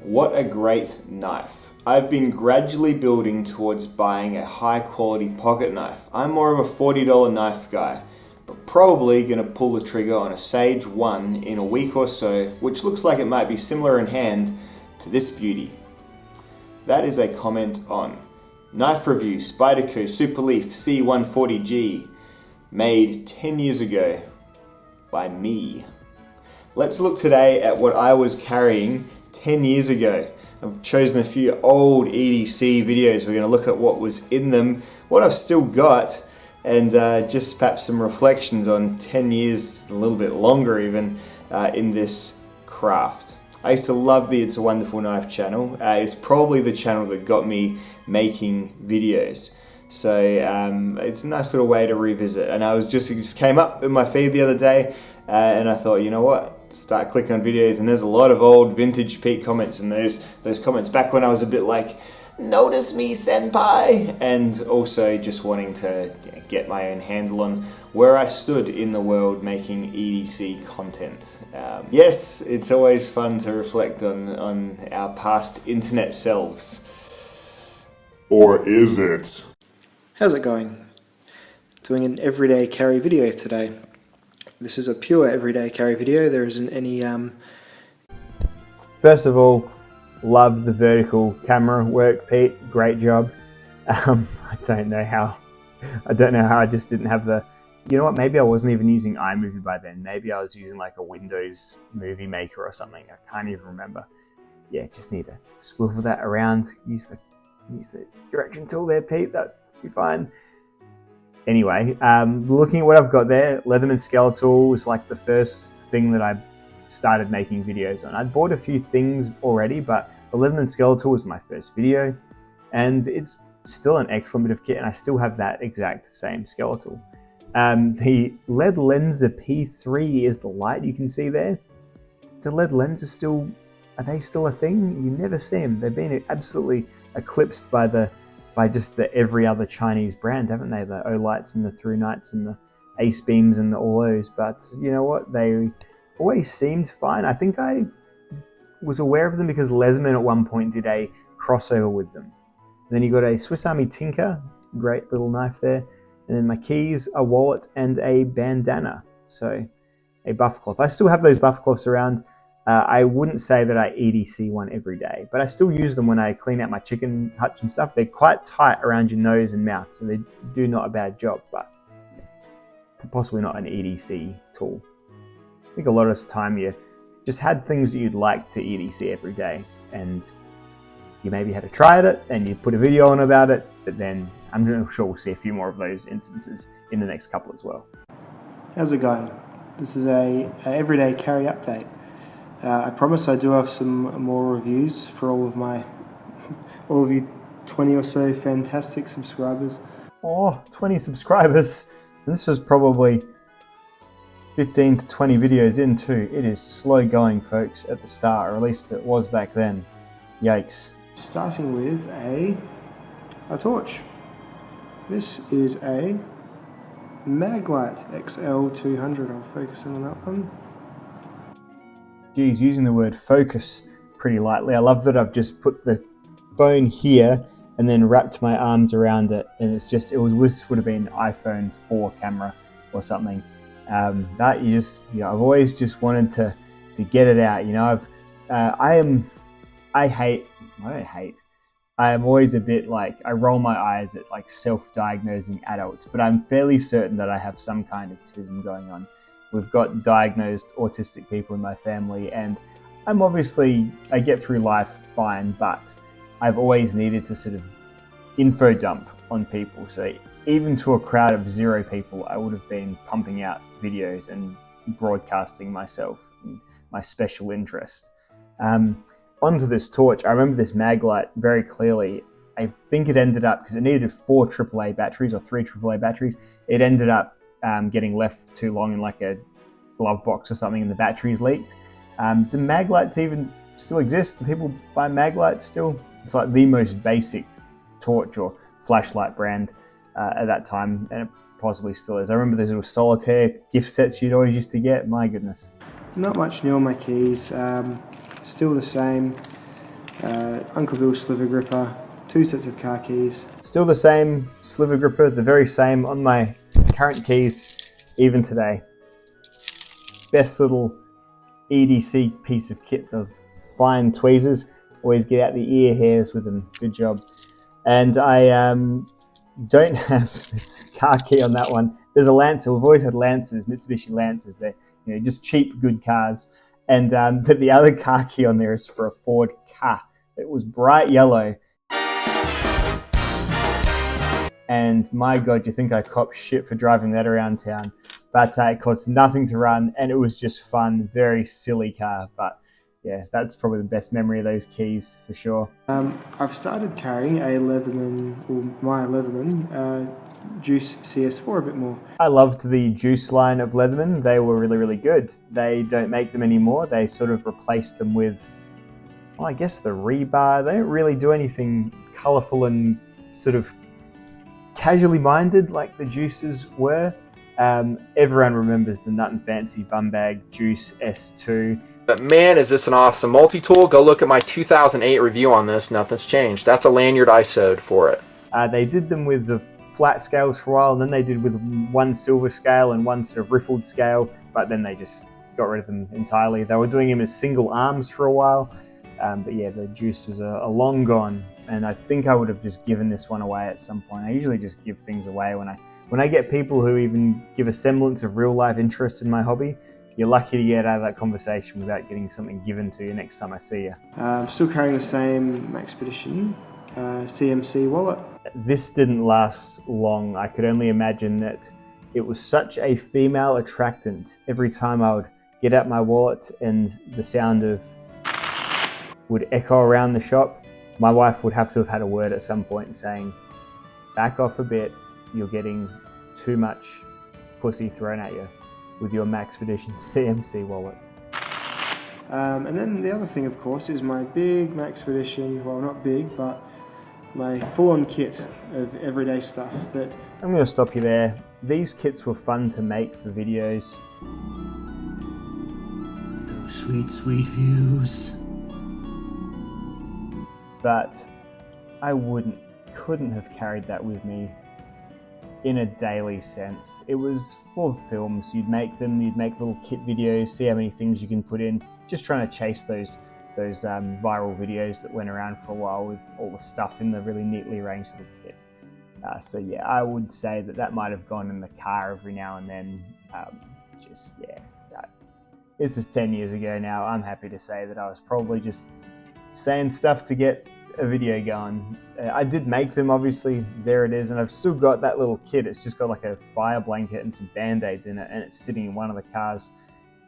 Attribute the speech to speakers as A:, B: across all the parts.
A: What a great knife. I've been gradually building towards buying a high quality pocket knife. I'm more of a $40 knife guy, but probably going to pull the trigger on a Sage 1 in a week or so, which looks like it might be similar in hand to this beauty. That is a comment on Knife Review Spyderco Superleaf C140G, made 10 years ago by me. Let's look today at what I was carrying 10 years ago. I've chosen a few old EDC videos. We're going to look at what was in them, what I've still got, and just perhaps some reflections on 10 years, a little bit longer even, in this craft. I used to love the It's a Wonderful Knife channel. It's probably the channel that got me making videos. So it's a nice little way to revisit. And it just came up in my feed the other day, and I thought, you know what? Start clicking on videos, and there's a lot of old vintage Pete comments, and those comments back when I was a bit like, notice me senpai, and also just wanting to get my own handle on where I stood in the world making EDC content. Yes, it's always fun to reflect on our past internet selves.
B: Or is it?
C: How's it going? Doing an everyday carry video today. This is a pure everyday carry video. There isn't any
D: First of all, love the vertical camera work, Pete. Great job. I don't know how I just didn't have the, you know what, maybe I wasn't even using iMovie by then. Maybe I was using like a Windows Movie Maker or something. I can't even remember. Yeah, just need to swivel that around. Use the direction tool there, Pete. That'd be fine. Anyway, looking at what I've got there, Leatherman Skeletal was like the first thing that I started making videos on. I'd bought a few things already, but the Leatherman Skeletal was my first video, and it's still an excellent bit of kit, and I still have that exact same skeletal. The LED Lenser P3 is the light you can see there. The LED lenses are they still a thing? You never see them. They've been absolutely eclipsed by just the every other Chinese brand, haven't they? The Olights and the Through Nights and the Ace Beams and all those. But you know what? They always seemed fine. I think I was aware of them because Leatherman at one point did a crossover with them. And then you got a Swiss Army Tinker, great little knife there. And then my keys, a wallet, and a bandana. So a buff cloth. I still have those buff cloths around. I wouldn't say that I EDC one every day, but I still use them when I clean out my chicken hutch and stuff. They're quite tight around your nose and mouth, so they do not a bad job, but possibly not an EDC tool. I think a lot of the time you just had things that you'd like to EDC every day, and you maybe had to try it and you put a video on about it, but then I'm sure we'll see a few more of those instances in the next couple as well.
C: How's it going? This is a everyday carry update. I promise I do have some more reviews for all of you 20 or so fantastic subscribers.
D: Oh, 20 subscribers. And this was probably 15 to 20 videos in too. It is slow going, folks, at the start, or at least it was back then. Yikes.
C: Starting with a torch. This is a Maglite XL200. I'll focus in on that one.
D: Geez, using the word focus pretty lightly. I love that I've just put the phone here and then wrapped my arms around it, and this would have been an iPhone 4 camera or something. I've always just wanted to get it out. You know, I am always a bit like, I roll my eyes at like self-diagnosing adults, but I'm fairly certain that I have some kind of autism going on. We've got diagnosed autistic people in my family, and I get through life fine, but I've always needed to sort of info dump on people. So even to a crowd of 0 people, I would have been pumping out videos and broadcasting myself and my special interest. Onto this torch, I remember this Maglite very clearly. I think it ended up, because it needed 4 AAA batteries or 3 AAA batteries, it ended up getting left too long in like a glove box or something, and the batteries leaked. Do Maglites even still exist? Do people buy Maglites still? It's like the most basic torch or flashlight brand at that time, and it possibly still is. I remember those little solitaire gift sets you'd always used to get. My goodness.
C: Not much new on my keys. still the same. Uncle Bill's sliver gripper, 2 sets of car keys.
D: Still the same sliver gripper, the very same on my current keys, even today. Best little EDC piece of kit, the fine tweezers. Always get out the ear hairs with them. Good job. And I don't have this car key on that one. There's a Lancer. We've always had Lancers, Mitsubishi Lancers. They're just cheap, good cars. And but the other car key on there is for a Ford Ka. It was bright yellow. And my God, you think I copped shit for driving that around town. But it cost nothing to run, and it was just fun. Very silly car, but yeah, that's probably the best memory of those keys for sure.
C: I've started carrying a Leatherman, or my Leatherman, Juice CS4 a bit more.
D: I loved the Juice line of Leatherman. They were really, really good. They don't make them anymore. They sort of replaced them with, well, I guess the rebar. They don't really do anything colourful and sort of casually minded like the Juices were. Everyone remembers the Nut and Fancy bum bag Juice S2.
E: But man, is this an awesome multi-tool. Go look at my 2008 review on this. Nothing's changed. That's a lanyard I sewed for it.
D: They did them with the flat scales for a while, and then they did with one silver scale and one sort of rippled scale, but then they just got rid of them entirely. They were doing them as single arms for a while, but yeah, the Juice was a long gone, and I think I would have just given this one away at some point. I usually just give things away when I get people who even give a semblance of real life interest in my hobby. You're lucky to get out of that conversation without getting something given to you next time I see you.
C: I'm still carrying the same Maxpedition CMC wallet.
D: This didn't last long. I could only imagine that it was such a female attractant. Every time I would get out my wallet and the sound of would echo around the shop, my wife would have to have had a word at some point saying, back off a bit, you're getting too much pussy thrown at you with your Maxpedition CMC wallet.
C: And then the other thing, of course, is my big Maxpedition, well, not big, but my full-on kit of everyday stuff that...
D: I'm going to stop you there. These kits were fun to make for videos.
F: Those sweet, sweet views.
D: But I couldn't have carried that with me in a daily sense. It was for films. You'd make little kit videos, see how many things you can put in, just trying to chase those viral videos that went around for a while with all the stuff in the really neatly arranged little kit. So yeah, I would say that might have gone in the car every now and then. This is 10 years ago now. I'm happy to say that I was probably just saying stuff to get a video going. I did make them, obviously. There it is, and I've still got that little kit. It's just got like a fire blanket and some band-aids in it, and it's sitting in one of the cars.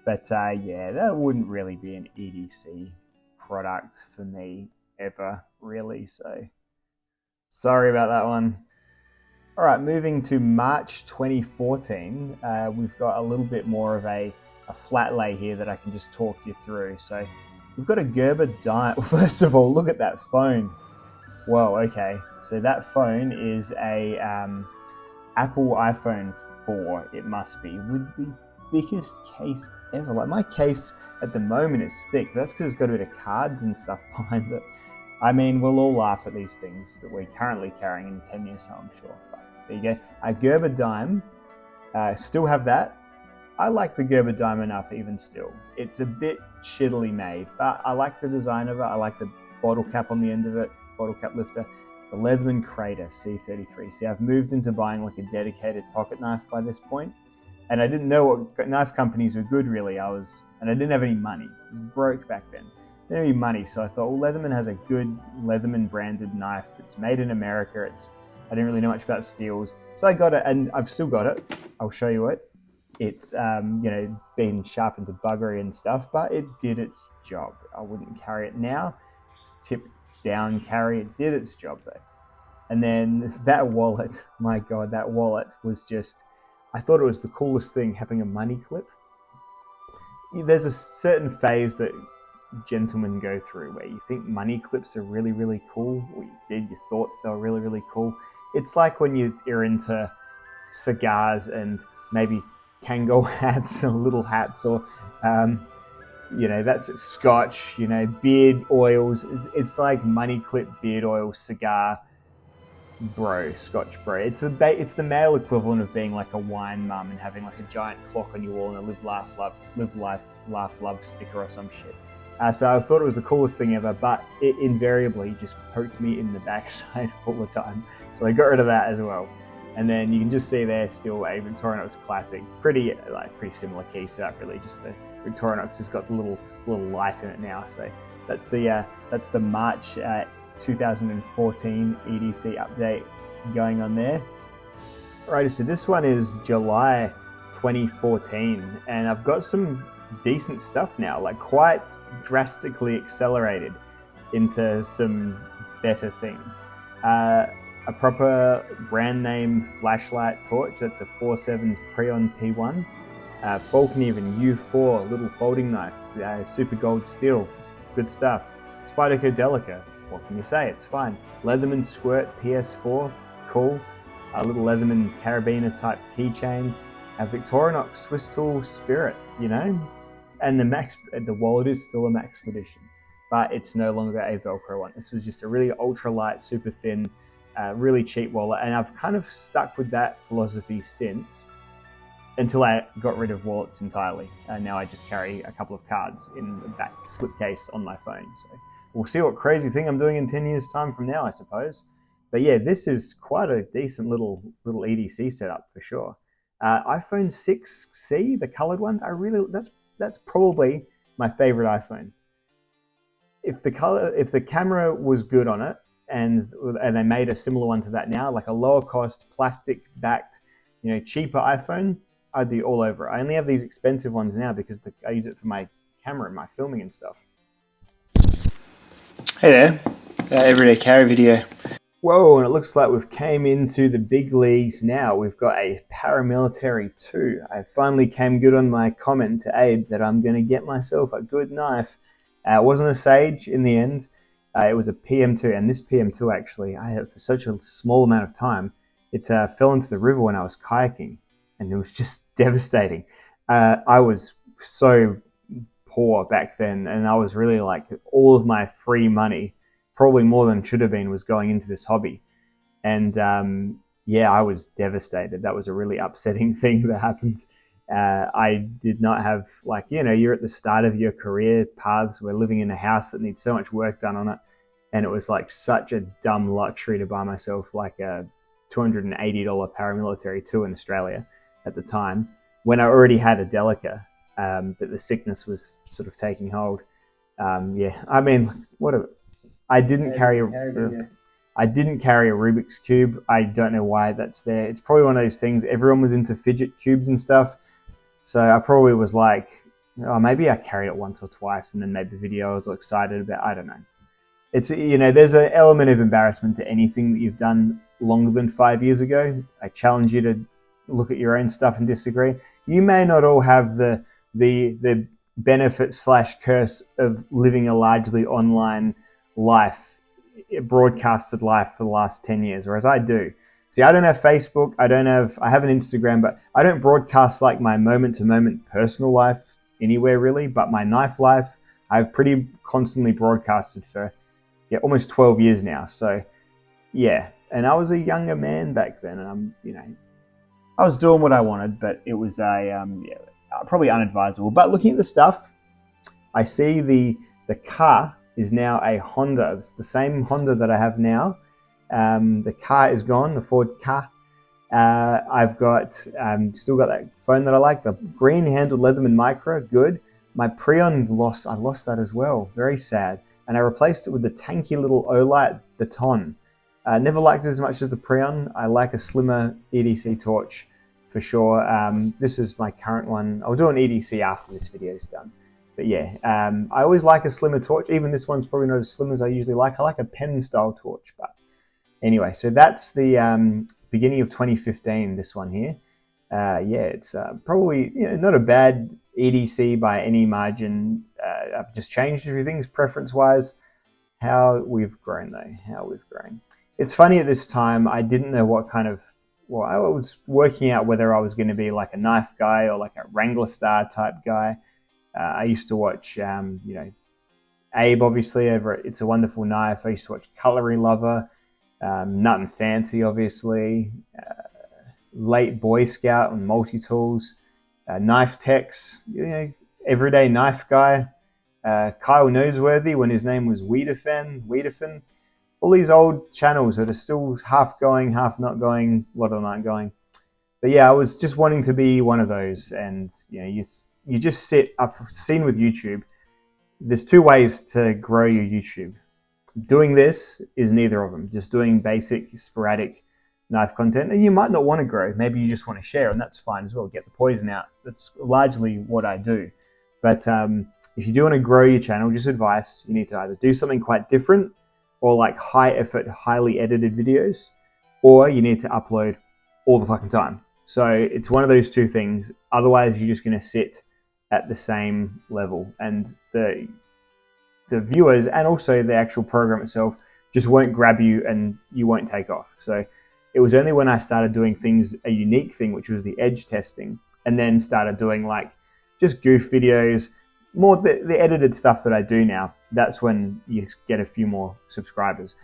D: But yeah, that wouldn't really be an EDC product for me ever, really. So sorry about that one. All right, moving to March 2014, we've got a little bit more of a flat lay here that I can just talk you through. So we've got a Gerber Diamond. First of all, look at that phone. Whoa, okay. So that phone is a Apple iPhone 4, it must be, with the thickest case ever. Like, my case at the moment is thick, but that's because it's got a bit of cards and stuff behind it. I mean, we'll all laugh at these things that we're currently carrying in 10 years, so I'm sure. But there you go. A Gerber Dime. Still have that. I like the Gerber Dime enough even still. It's a bit shittily made, but I like the design of it. I like the bottle cap on the end of it, bottle cap lifter. The Leatherman Crater C33. See, I've moved into buying like a dedicated pocket knife by this point, and I didn't know what knife companies were good really. And I didn't have any money. I was broke back then. Didn't have any money, so I thought, well, Leatherman has a good Leatherman branded knife. It's made in America. I didn't really know much about steels, so I got it, and I've still got it. I'll show you it. It's been sharpened to buggery and stuff, but it did its job. I wouldn't carry it now. It's tipped down carry. It did its job though. And then that wallet, my God, that wallet was just, I thought it was the coolest thing, having a money clip. There's a certain phase that gentlemen go through where you think money clips are really, really cool, or you thought they were really, really cool. It's like when you're into cigars and maybe Kangol hats or little hats, or that's Scotch, beard oils. It's like money clip beard oil cigar bro, Scotch bro. It's the male equivalent of being like a wine mum and having like a giant clock on your wall and a live life love sticker or some shit. So I thought it was the coolest thing ever, but it invariably just poked me in the backside all the time. So I got rid of that as well. And then you can just see there still a Victorinox Classic, pretty similar key setup really. Just the Victorinox has got the little light in it now. So that's the March 2014 EDC update going on there. Alrighty, so this one is July 2014, and I've got some decent stuff now, like quite drastically accelerated into some better things. A proper brand name flashlight torch, that's a 4.7's Preon P1. Falconeven U4 little folding knife, super gold steel, good stuff. Spyderco Delica, what can you say, it's fine. Leatherman Squirt PS4, cool. A little Leatherman Carabiner type keychain. A Victorinox Swiss Tool Spirit, and the wallet is still a Max Expedition, but it's no longer a Velcro one. This was just a really ultra light, super thin, really cheap wallet, and I've kind of stuck with that philosophy since, until I got rid of wallets entirely. And now I just carry a couple of cards in the back slipcase on my phone. So we'll see what crazy thing I'm doing in 10 years time from now, I suppose. But yeah, this is quite a decent little EDC setup for sure. iPhone 6C, the colored ones, that's probably my favorite iPhone. If the camera was good on it, and they made a similar one to that now, like a lower cost, plastic backed, cheaper iPhone, I'd be all over it. I only have these expensive ones now because I use it for my camera and my filming and stuff.
C: Hey there, everyday carry video.
D: Whoa, and it looks like we've came into the big leagues now. We've got a Paramilitary 2. I finally came good on my comment to Abe that I'm going to get myself a good knife. It wasn't a Sage in the end. It was a PM2, and this PM2 actually, I had for such a small amount of time, it fell into the river when I was kayaking, and it was just devastating. I was so poor back then, and I was really like, all of my free money, probably more than should have been, was going into this hobby. And I was devastated. That was a really upsetting thing that happened. I did not have, you're at the start of your career paths. We're living in a house that needs so much work done on it. And it was like such a dumb luxury to buy myself like a $280 Paramilitary 2 in Australia at the time, when I already had a Delica, but the sickness was sort of taking hold. I didn't carry a Rubik's Cube. I don't know why that's there. It's probably one of those things. Everyone was into fidget cubes and stuff. So I probably was like, maybe I carried it once or twice and then made the video I was all excited about. I don't know. It's, there's an element of embarrassment to anything that you've done longer than 5 years ago. I challenge you to look at your own stuff and disagree. You may not all have the benefit / curse of living a largely online life, broadcasted life for the last 10 years, whereas I do. See, I don't have Facebook, I have an Instagram, but I don't broadcast like my moment-to-moment personal life anywhere really, but my knife life, I've pretty constantly broadcasted for almost 12 years now. So yeah, and I was a younger man back then, and I was doing what I wanted, but it was probably unadvisable. But looking at the stuff, I see the car is now a Honda. It's the same Honda that I have now. The car is gone, the Ford car. I've got still got that phone that I like, the green handled Leatherman Micro, good. My Preon I lost that as well, very sad. And I replaced it with the tanky little Olight Baton. Never liked it as much as the Preon. I like a slimmer EDC torch for sure. This is my current one. I'll do an EDC after this video is done. But yeah, I always like a slimmer torch. Even this one's probably not as slim as I usually like. I like a pen style torch. But anyway, so that's the beginning of 2015, this one here. It's probably not a bad EDC by any margin. I've just changed a few things preference-wise. How we've grown though, how we've grown. It's funny, at this time, I didn't know what kind of, I was working out whether I was going to be like a knife guy or like a Wrangler Star type guy. I used to watch, Abe, obviously, over at It's a Wonderful Knife. I used to watch Cutlery Lover, Nut and Fancy, obviously, Late Boy Scout and Multi-Tools, Knife Techs, Everyday Knife Guy, Kyle Noseworthy when his name was Wiedefen. All these old channels that are still half going, half not going, a lot of them aren't going. But yeah, I was just wanting to be one of those. And you just sit, I've seen with YouTube, there's two ways to grow your YouTube. Doing this is neither of them. Just doing basic, sporadic knife content. And you might not want to grow. Maybe you just want to share, and that's fine as well. Get the poison out. That's largely what I do. But if you do want to grow your channel, just advice, you need to either do something quite different or like high effort, highly edited videos, or you need to upload all the fucking time. So it's one of those two things. Otherwise, you're just going to sit at the same level, and the viewers and also the actual program itself just won't grab you and you won't take off. So it was only when I started doing things, a unique thing, which was the edge testing, and then started doing like just goof videos, more the edited stuff that I do now, that's when you get a few more subscribers.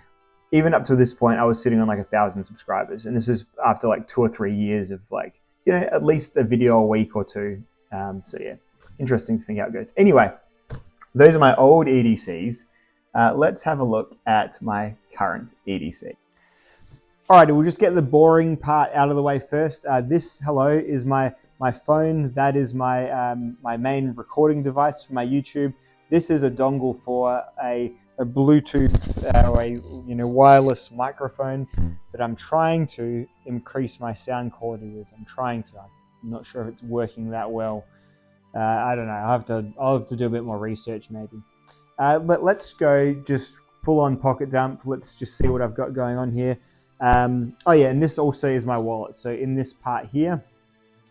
D: Even up to this point, I was sitting on like 1,000 subscribers, and this is after like 2 or 3 years of like, at least a video a week or two. So yeah, interesting to think how it goes. Anyway, those are my old EDCs. Let's have a look at my current EDC. All right, we'll just get the boring part out of the way first. This, hello, is my phone. That is my my main recording device for my YouTube. This is a dongle for a Bluetooth or a wireless microphone that I'm trying to increase my sound quality with. I'm not sure if it's working that well. I don't know. I'll have to do a bit more research maybe. But let's go just full on pocket dump. Let's just see what I've got going on here. Oh yeah, and this also is my wallet. So in this part here,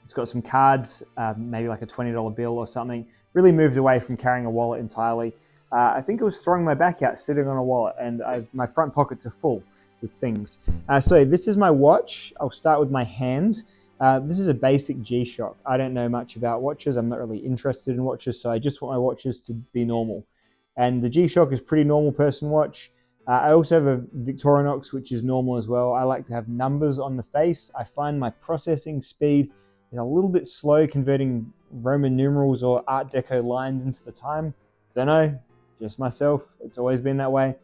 D: it's got some cards, maybe like a $20 bill or something. Really moved away from carrying a wallet entirely. I think it was throwing my back out, sitting on a wallet, and my front pockets are full with things. So this is my watch. I'll start with my hand. This is a basic G-Shock. I don't know much about watches. I'm not really interested in watches, so I just want my watches to be normal. And the G-Shock is pretty normal person watch. I also have a Victorinox, which is normal as well. I like to have numbers on the face. I find my processing speed is a little bit slow converting Roman numerals or Art Deco lines into the time. Don't know, just myself. It's always been that way.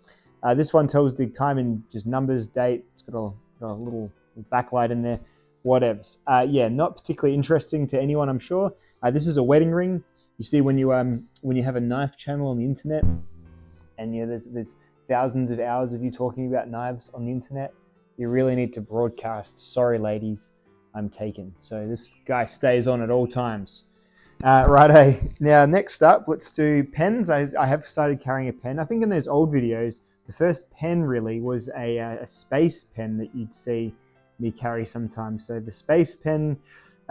D: This one tells the time in just numbers, date. It's got a little backlight in there. Whatevs. Yeah, not particularly interesting to anyone, I'm sure. This is a wedding ring. You see, when you have a knife channel on the internet, and there's thousands of hours of you talking about knives on the internet, you really need to broadcast, sorry ladies, I'm taken. So this guy stays on at all times. Righto. Now next up, let's do pens. I have started carrying a pen. I think in those old videos, the first pen really was a space pen that you'd see me carry sometimes. So the space pen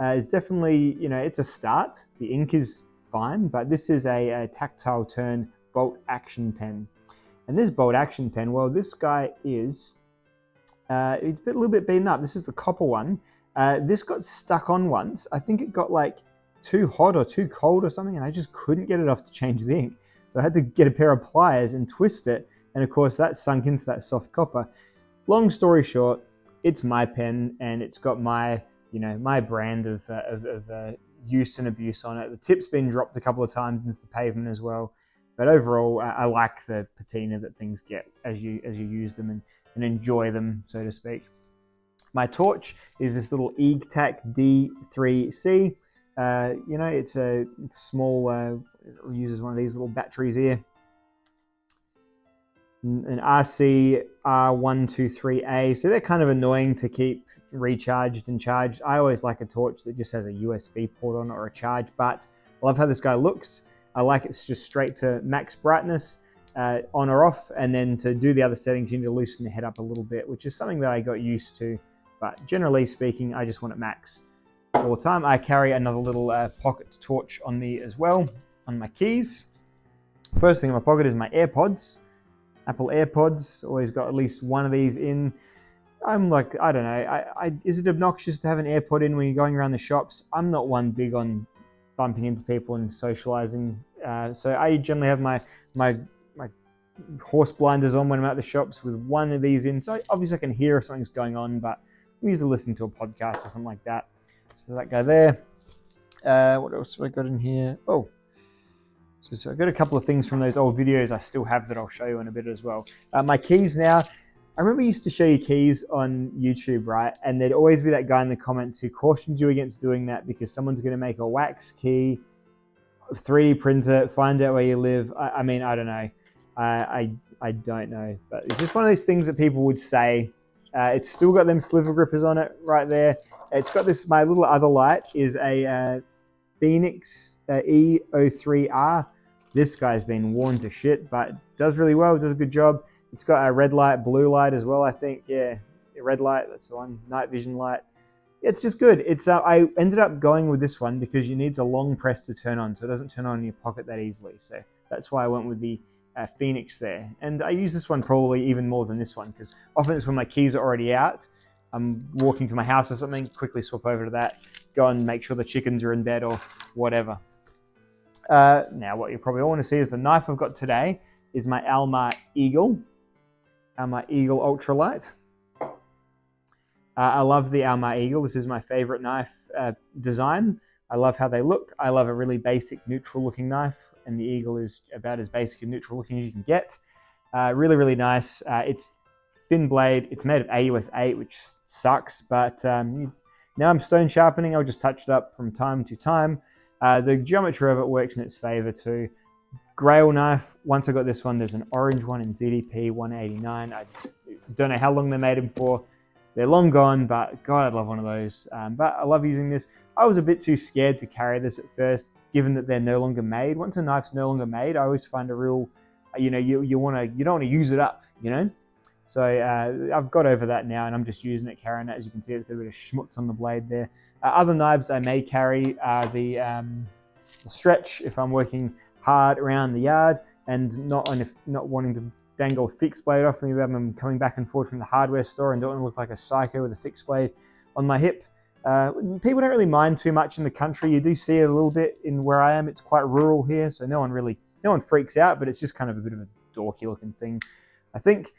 D: is definitely, it's a start. The ink is fine, but this is a tactile turn bolt action pen. And this bolt action pen, well, this guy is, it's a little bit beaten up. This is the copper one. This got stuck on once. I think it got like too hot or too cold or something, and I just couldn't get it off to change the ink. So I had to get a pair of pliers and twist it. And of course that sunk into that soft copper. Long story short, it's my pen, and it's got my, my brand of use and abuse on it. The tip's been dropped a couple of times into the pavement as well. But overall, I like the patina that things get as you use them and enjoy them, so to speak. My torch is this little EGTAC D3C. It's small, it uses one of these little batteries here. An RC R123A, so they're kind of annoying to keep recharged and charged. I always like a torch that just has a USB port on it or a charge, but I love how this guy looks. I like it's just straight to max brightness, on or off, and then to do the other settings, you need to loosen the head up a little bit, which is something that I got used to. But generally speaking, I just want it max all the time. I carry another little pocket torch on me as well, on my keys. First thing in my pocket is my AirPods. Apple AirPods, always got at least one of these in. I'm like, I don't know, is it obnoxious to have an AirPod in when you're going around the shops? I'm not one big on bumping into people and socializing. So I generally have my horse blinders on when I'm at the shops with one of these in. So obviously I can hear if something's going on, but I'm usually listening to a podcast or something like that. So that guy there. What else have I got in here? Oh, so I've got a couple of things from those old videos I still have that I'll show you in a bit as well. My keys now. I remember I used to show you keys on YouTube, right? And there'd always be that guy in the comments who cautioned you against doing that because someone's going to make a wax key, 3D printer, find out where you live. I mean, I don't know. I don't know. But it's just one of those things that people would say. It's still got them sliver grippers on it right there. It's got this, my little other light is a Phoenix E03R. This guy's been worn to shit, but does really well, does a good job. It's got a red light, blue light as well, I think. Yeah, red light, that's the one. Night vision light. It's just good. It's I ended up going with this one because you need a long press to turn on, so it doesn't turn on in your pocket that easily. So that's why I went with the Phoenix there. And I use this one probably even more than this one because often it's when my keys are already out. I'm walking to my house or something, quickly swap over to that, go and make sure the chickens are in bed or whatever. Now what you probably all want to see is the knife I've got today is my Alma Eagle. Alma Eagle Ultralight. I love the Alma Eagle. This is my favorite knife design. I love how they look. I love a really basic neutral looking knife, and the Eagle is about as basic and neutral looking as you can get. Really, really nice. It's thin blade. It's made of AUS 8, which sucks, but now I'm stone sharpening. I'll just touch it up from time to time. The geometry of it works in its favor too. Grail knife. Once I got this one, there's an orange one in ZDP 189. I don't know how long they made them for. They're long gone, but God, I'd love one of those. But I love using this. I was a bit too scared to carry this at first, given that they're no longer made. Once a knife's no longer made, I always find a real, you don't want to use it up, So I've got over that now, and I'm just using it, carrying it. As you can see, there's a bit of schmutz on the blade there. Other knives I may carry are the stretch if I'm working hard around the yard and not wanting to dangle a fixed blade off me. I'm coming back and forth from the hardware store and don't want to look like a psycho with a fixed blade on my hip. People don't really mind too much in the country. You do see it a little bit in where I am. It's quite rural here, so no one freaks out, but it's just kind of a bit of a dorky looking thing, I think.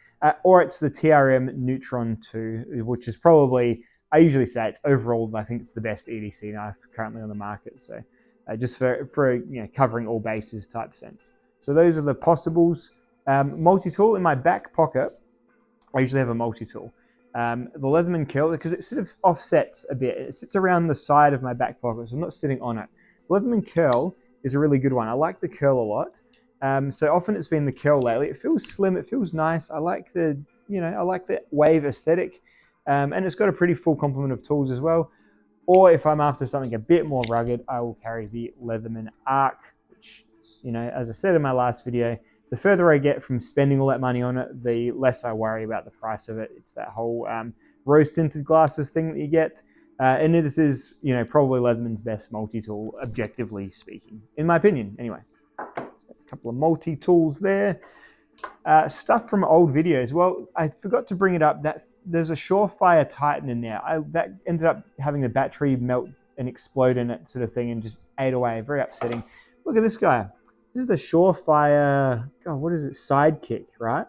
D: Or it's the TRM Neutron 2, which is probably, I usually say it's overall, I think it's the best EDC knife currently on the market. So just for covering all bases type sense. So those are the possibles. Multi-tool in my back pocket. I usually have a multi-tool. The Leatherman curl, because it sort of offsets a bit. It sits around the side of my back pocket, so I'm not sitting on it. Leatherman curl is a really good one. I like the curl a lot. So often it's been the curl lately. It feels slim. It feels nice. I like the wave aesthetic. And it's got a pretty full complement of tools as well. Or if I'm after something a bit more rugged, I will carry the Leatherman Arc, which, as I said in my last video, the further I get from spending all that money on it, the less I worry about the price of it. It's that whole rose-tinted glasses thing that you get. And it is, probably Leatherman's best multi-tool, objectively speaking, in my opinion, anyway. A couple of multi-tools there. Stuff from old videos. Well, I forgot to bring it up. That there's a Surefire Titan in there. That ended up having the battery melt and explode in it, sort of thing, and just ate away. Very upsetting. Look at this guy. This is the Surefire. God, what is it? Sidekick, right?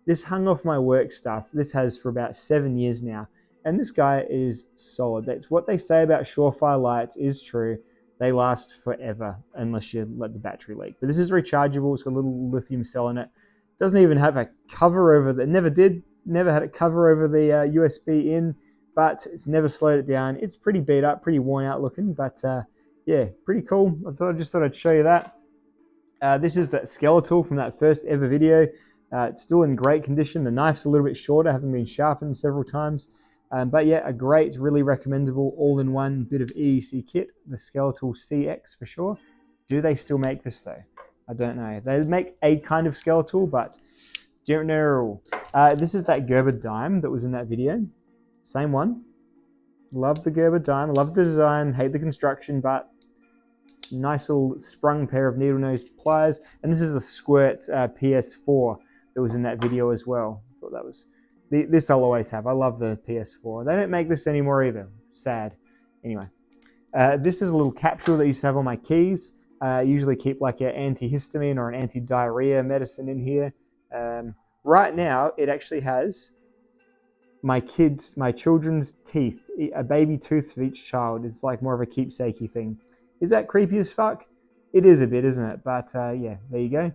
D: This hung off my work stuff. This has for about 7 years now, and this guy is solid. That's what they say about Surefire lights is true. They last forever unless you let the battery leak. But this is rechargeable. It's got a little lithium cell in it. Doesn't even have a cover over the, never had a cover over the USB in, but it's never slowed it down. It's pretty beat up, pretty worn out looking, but yeah, pretty cool. I just thought I'd show you that. This is that skeletal from that first ever video. It's still in great condition. The knife's a little bit shorter, having been sharpened several times. But yeah, a great, really recommendable all-in-one bit of EDC kit, the Skeletal CX for sure. Do they still make this though? I don't know. They make a kind of skeletal, but don't know. This is that Gerber dime that was in that video. Same one. Love the Gerber dime. Love the design. Hate the construction, but it's a nice little sprung pair of needle nose pliers. And this is the Squirt PS4 that was in that video as well. I thought that was... This I'll always have. I love the PS4. They don't make this anymore either. Sad. Anyway. This is a little capsule that I used to have on my keys. I usually keep like an antihistamine or an anti-diarrhea medicine in here. Right now, it actually has my children's teeth, a baby tooth for each child. It's like more of a keepsakey thing. Is that creepy as fuck? It is a bit, isn't it? But yeah, there you go.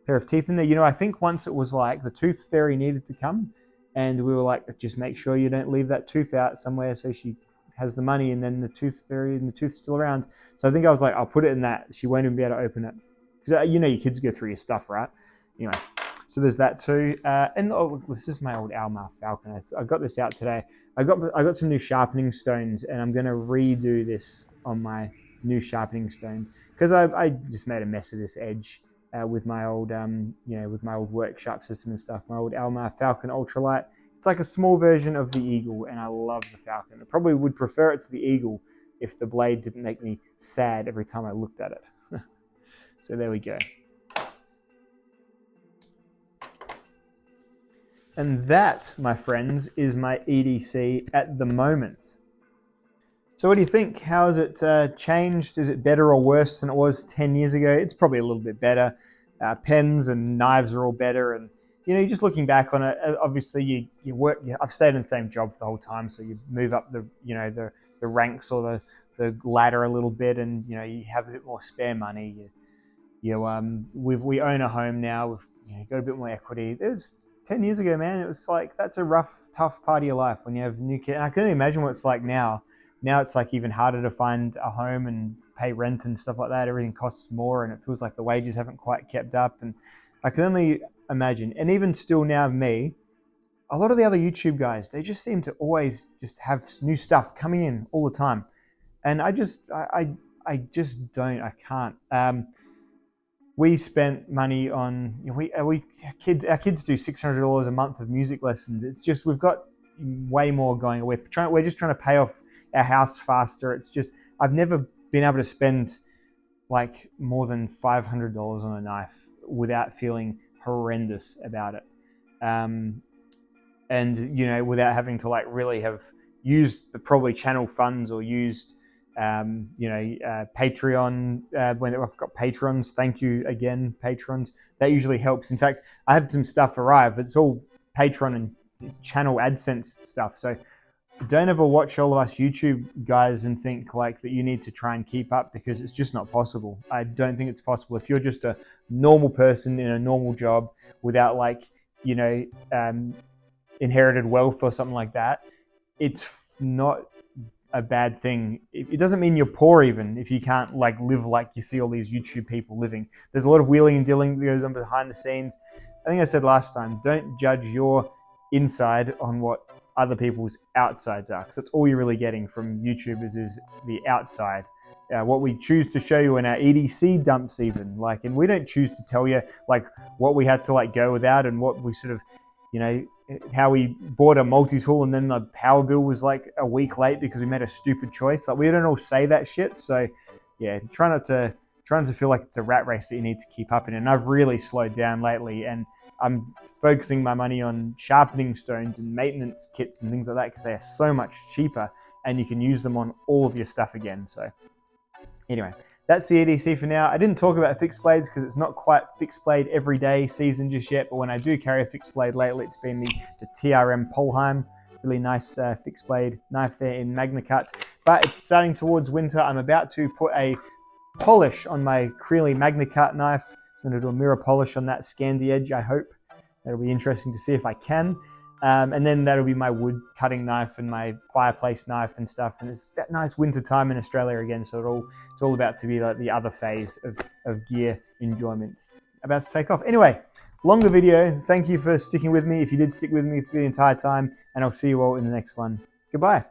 D: Pair of teeth in there. You know, I think once it was like the tooth fairy needed to come, and we were like, just make sure you don't leave that tooth out somewhere so she has the money, and then the tooth fairy and the tooth's still around. So I think I was like, I'll put it in that. She won't even be able to open it. Because you know your kids go through your stuff, right? Anyway, so there's that too. And oh, this is my old Almar Falcon. I got this out today. I got some new sharpening stones, and I'm going to redo this on my new sharpening stones because I just made a mess of this edge with my old with my old workshop system and stuff. My old Almar Falcon Ultralight. It's like a small version of the Eagle, and I love the Falcon. I probably would prefer it to the Eagle if the blade didn't make me sad every time I looked at it. So there we go. And that, my friends, is my EDC at the moment. So what do you think? How has it changed? Is it better or worse than it was 10 years ago? It's probably a little bit better. Pens and knives are all better, and you know, just looking back on it, obviously you work. I've stayed in the same job for the whole time, so you move up the ranks or the ladder a little bit, and you know you have a bit more spare money. We own a home now. We've got a bit more equity. There's 10 years ago, man, it was like that's a rough, tough part of your life when you have new kids. And I can only imagine what it's like now. Now it's like even harder to find a home and pay rent and stuff like that. Everything costs more, and it feels like the wages haven't quite kept up. And I can only imagine. And even still now, me, a lot of the other YouTube guys, they just seem to always just have new stuff coming in all the time. And I just don't. I can't. We spent money on our kids do $600 a month of music lessons. It's just we've got way more going. We're just trying to pay off our house faster. It's just I've never been able to spend like more than $500 on a knife without feeling horrendous about it, and without having to like really have used probably channel funds or used Patreon. When I've got patrons, thank you again, patrons. That usually helps. In fact, I have some stuff arrive, but it's all Patreon and channel AdSense stuff. So don't ever watch all of us YouTube guys and think like that you need to try and keep up, because it's just not possible. I don't think it's possible. If you're just a normal person in a normal job without inherited wealth or something like that, it's not a bad thing. It doesn't mean you're poor even if you can't like live like you see all these YouTube people living. There's a lot of wheeling and dealing that goes on behind the scenes. I think I said last time, don't judge your inside on what other people's outsides are, because that's all you're really getting from YouTubers is the outside. What we choose to show you in our EDC dumps even, like, and we don't choose to tell you like what we had to like go without and what we sort of, how we bought a multi-tool and then the power bill was like a week late because we made a stupid choice. Like, we don't all say that shit. So yeah, try not to feel like it's a rat race that you need to keep up in. And I've really slowed down lately, and I'm focusing my money on sharpening stones and maintenance kits and things like that because they are so much cheaper and you can use them on all of your stuff again. So anyway, that's the EDC for now. I didn't talk about fixed blades because it's not quite fixed blade everyday season just yet, but when I do carry a fixed blade lately, it's been the TRM Polheim. Really nice fixed blade knife there in Magna Cut. But it's starting towards winter. I'm about to put a polish on my Creeley Magna Cut knife. I'm going to do a mirror polish on that Scandi edge, I hope. That'll be interesting to see if I can. And then that'll be my wood cutting knife and my fireplace knife and stuff. And it's that nice winter time in Australia again, so it's all about to be like the other phase of gear enjoyment. About to take off. Anyway, longer video. Thank you for sticking with me if you did stick with me through the entire time, and I'll see you all in the next one. Goodbye.